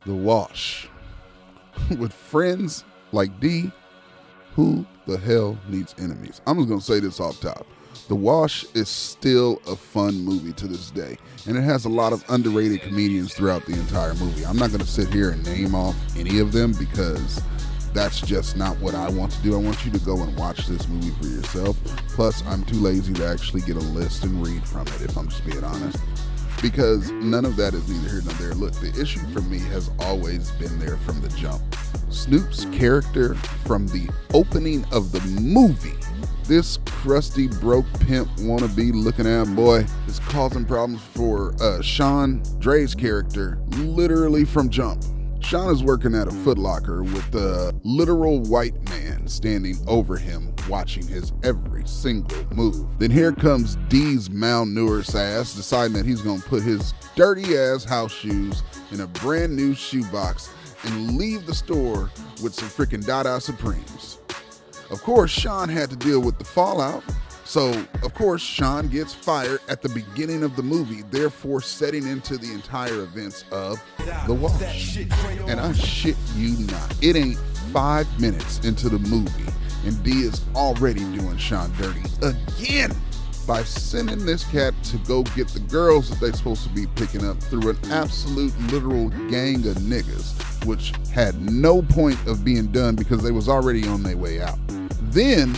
The Wash. With friends like Dee, who the hell needs enemies? I'm just going to say this off top. The Wash is still a fun movie to this day, and it has a lot of underrated comedians throughout the entire movie. I'm not going to sit here and name off any of them because that's just not what I want to do. I want you to go and watch this movie for yourself. Plus, I'm too lazy to actually get a list and read from it, if I'm just being honest, because none of that is neither here nor there. Look, the issue for me has always been there from the jump. Snoop's character from the opening of the movie, this crusty, broke pimp wannabe looking at boy, is causing problems for Sean Dre's character literally from jump. Sean is working at a Foot Locker with a literal white man standing over him, watching his every single move. Then here comes Dee's malnourished ass deciding that he's gonna put his dirty ass house shoes in a brand new shoebox and leave the store with some freaking Dada Supremes. Of course, Sean had to deal with the fallout. So, of course, Sean gets fired at the beginning of the movie, therefore setting into the entire events of The Wash. And I shit you not, it ain't 5 minutes into the movie, and Dee is already doing Sean dirty again by sending this cat to go get the girls that they're supposed to be picking up through an absolute literal gang of niggas, which had no point of being done because they was already on their way out. Then,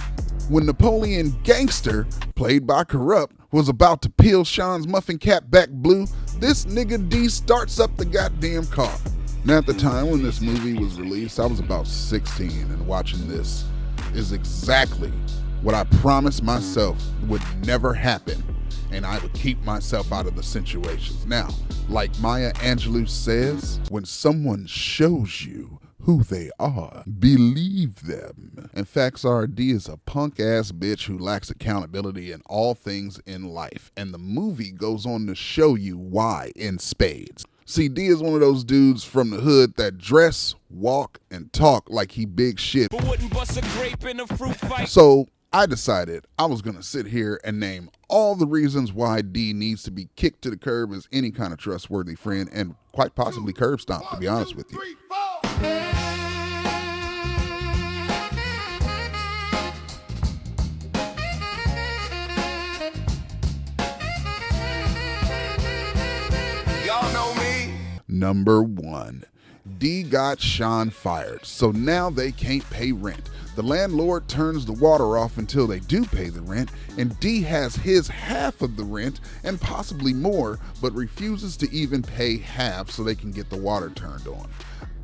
when Napoleon Gangster, played by Corrupt, was about to peel Sean's muffin cap back blue, this nigga Dee starts up the goddamn car. Now, at the time when this movie was released, I was about 16, and watching this is exactly what I promised myself would never happen, and I would keep myself out of the situations. Now, like Maya Angelou says, when someone shows you who they are, believe them. And facts are, Dee is a punk ass bitch who lacks accountability in all things in life, and the movie goes on to show you why in spades. See, Dee is one of those dudes from the hood that dress, walk, and talk like he big shit. But wouldn't bust a grape in a fruit fight. So I decided I was gonna sit here and name all the reasons why Dee needs to be kicked to the curb as any kind of trustworthy friend, and quite possibly curb stomped, to be honest with you. Y'all know me. Number 1, Dee got Sean fired, so now they can't pay rent. The landlord turns the water off until they do pay the rent, and Dee has his half of the rent and possibly more, but refuses to even pay half so they can get the water turned on.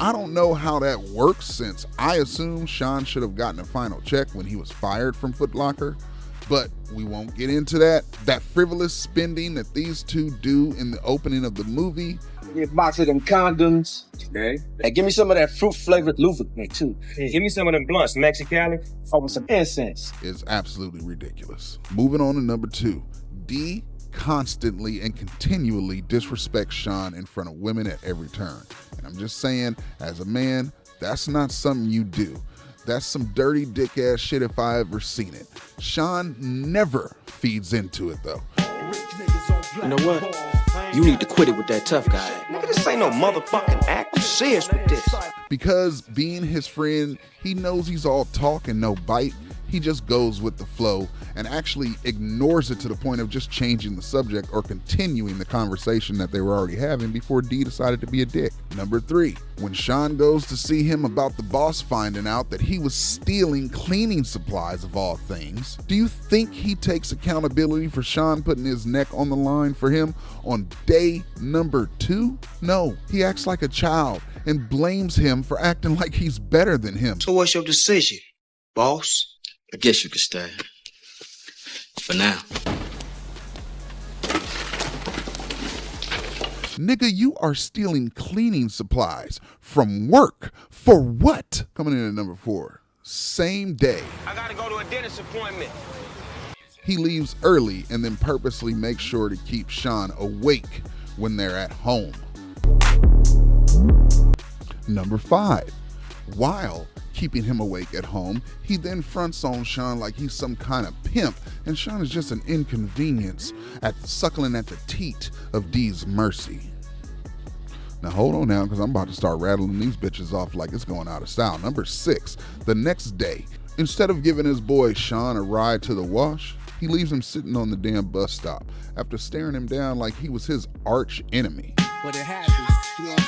I don't know how that works, since I assume Sean should have gotten a final check when he was fired from Foot Locker, but we won't get into that. That frivolous spending that these two do in the opening of the movie. Get a box of them condoms. Okay. Hey, give me some of that fruit-flavored lubricant, too. Hey, give me some of them blunts, Mexicali. Oh, with some incense. Is absolutely ridiculous. Moving on to number 2, Dee constantly and continually disrespects Sean in front of women at every turn. And I'm just saying, as a man, that's not something you do. That's some dirty dick ass shit if I ever seen it. Sean never feeds into it though. You know what? You need to quit it with that tough guy. Nigga, this ain't no motherfucking act. I'm serious with this. Because being his friend, he knows he's all talk and no bite. He just goes with the flow and actually ignores it to the point of just changing the subject or continuing the conversation that they were already having before Dee decided to be a dick. Number 3, when Sean goes to see him about the boss finding out that he was stealing cleaning supplies of all things, do you think he takes accountability for Sean putting his neck on the line for him on day number 2? No, he acts like a child and blames him for acting like he's better than him. So what's your decision, boss? I guess you could stay. For now. Nigga, you are stealing cleaning supplies from work. For what? Coming in at number 4, same day. I gotta go to a dentist appointment. He leaves early and then purposely makes sure to keep Sean awake when they're at home. Number 5, while keeping him awake at home, he then fronts on Sean like he's some kind of pimp, and Sean is just an inconvenience at suckling at the teat of Dee's mercy. Now hold on now, because I'm about to start rattling these bitches off like it's going out of style. Number 6, the next day, instead of giving his boy Sean a ride to the wash, he leaves him sitting on the damn bus stop after staring him down like he was his arch enemy. But it happens, you know what I'm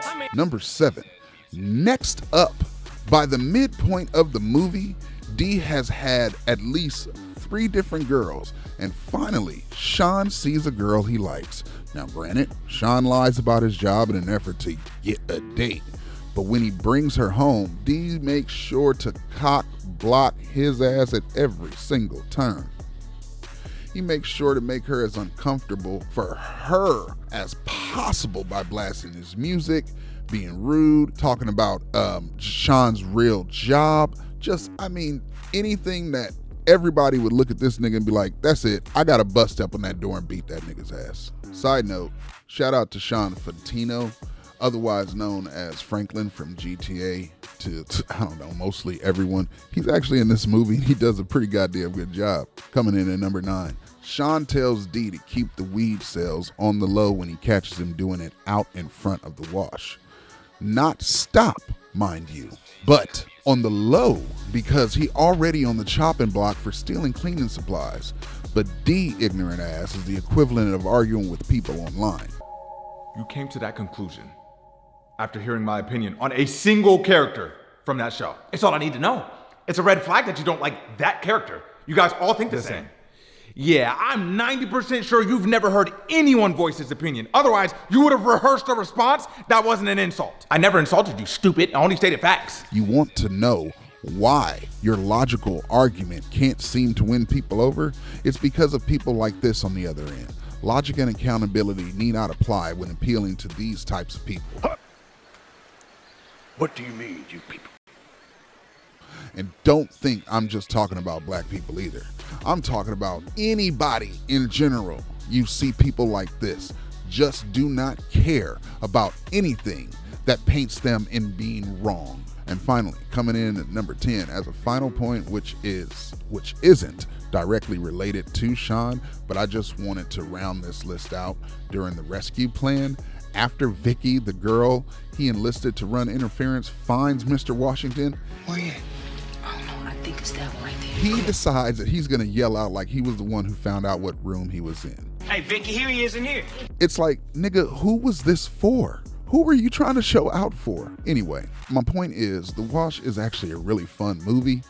saying? Number 7, next up, by the midpoint of the movie, Dee has had at least 3 different girls, and finally, Sean sees a girl he likes. Now granted, Sean lies about his job in an effort to get a date, but when he brings her home, Dee makes sure to cock block his ass at every single turn. He makes sure to make her as uncomfortable for her as possible by blasting his music, being rude, talking about Sean's real job. Anything that everybody would look at this nigga and be like, that's it, I gotta bust up on that door and beat that nigga's ass. Side note, shout out to Sean Fantino, otherwise known as Franklin from GTA, to I don't know, mostly everyone. He's actually in this movie. He does a pretty goddamn good job. Coming in at number 9. Sean tells Dee to keep the weed sales on the low when he catches him doing it out in front of the wash. Not stop, mind you, but on the low, because he already on the chopping block for stealing cleaning supplies. But Dee, ignorant ass, is the equivalent of arguing with people online. You came to that conclusion after hearing my opinion on a single character from that show. It's all I need to know. It's a red flag that you don't like that character. You guys all think the same. Yeah, I'm 90% sure you've never heard anyone voice his opinion. Otherwise, you would have rehearsed a response that wasn't an insult. I never insulted you, stupid. I only stated facts. You want to know why your logical argument can't seem to win people over? It's because of people like this on the other end. Logic and accountability need not apply when appealing to these types of people. What do you mean, you people? And don't think I'm just talking about black people either. I'm talking about anybody in general. You see people like this just do not care about anything that paints them in being wrong. And finally, coming in at number 10 as a final point, which isn't directly related to Sean, but I just wanted to round this list out during the rescue plan. After Vicky, the girl he enlisted to run interference, finds Mr. Washington, Where you at? I don't know. I think it's that one right there. he decides that he's gonna yell out like he was the one who found out what room he was in. Hey, Vicky, here he is in here. It's like, nigga, who was this for? Who were you trying to show out for? Anyway, my point is, The Wash is actually a really fun movie.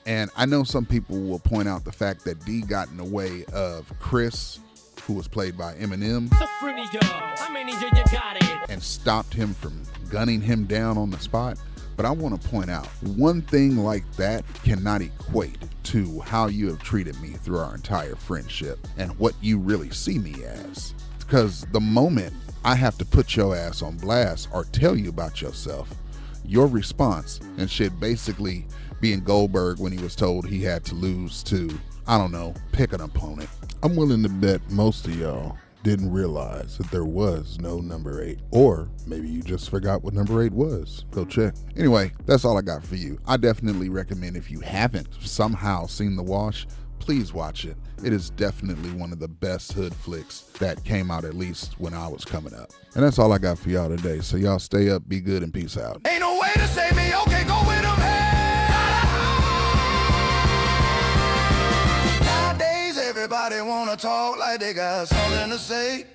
And I know some people will point out the fact that Dee got in the way of Chris, who was played by Eminem, and stopped him from gunning him down on the spot. But I want to point out, one thing like that cannot equate to how you have treated me through our entire friendship and what you really see me as. Because the moment I have to put your ass on blast or tell you about yourself, your response and shit basically being Goldberg when he was told he had to lose to, I don't know, pick an opponent. I'm willing to bet most of y'all didn't realize that there was no number 8. Or maybe you just forgot what number 8 was. Go check. Anyway, that's all I got for you. I definitely recommend, if you haven't somehow seen The Wash, please watch it. It is definitely one of the best hood flicks that came out, at least when I was coming up. And that's all I got for y'all today. So y'all stay up, be good, and peace out. Ain't no way to save me, okay, go with them. Nowadays, everybody wanna talk like they got something to say.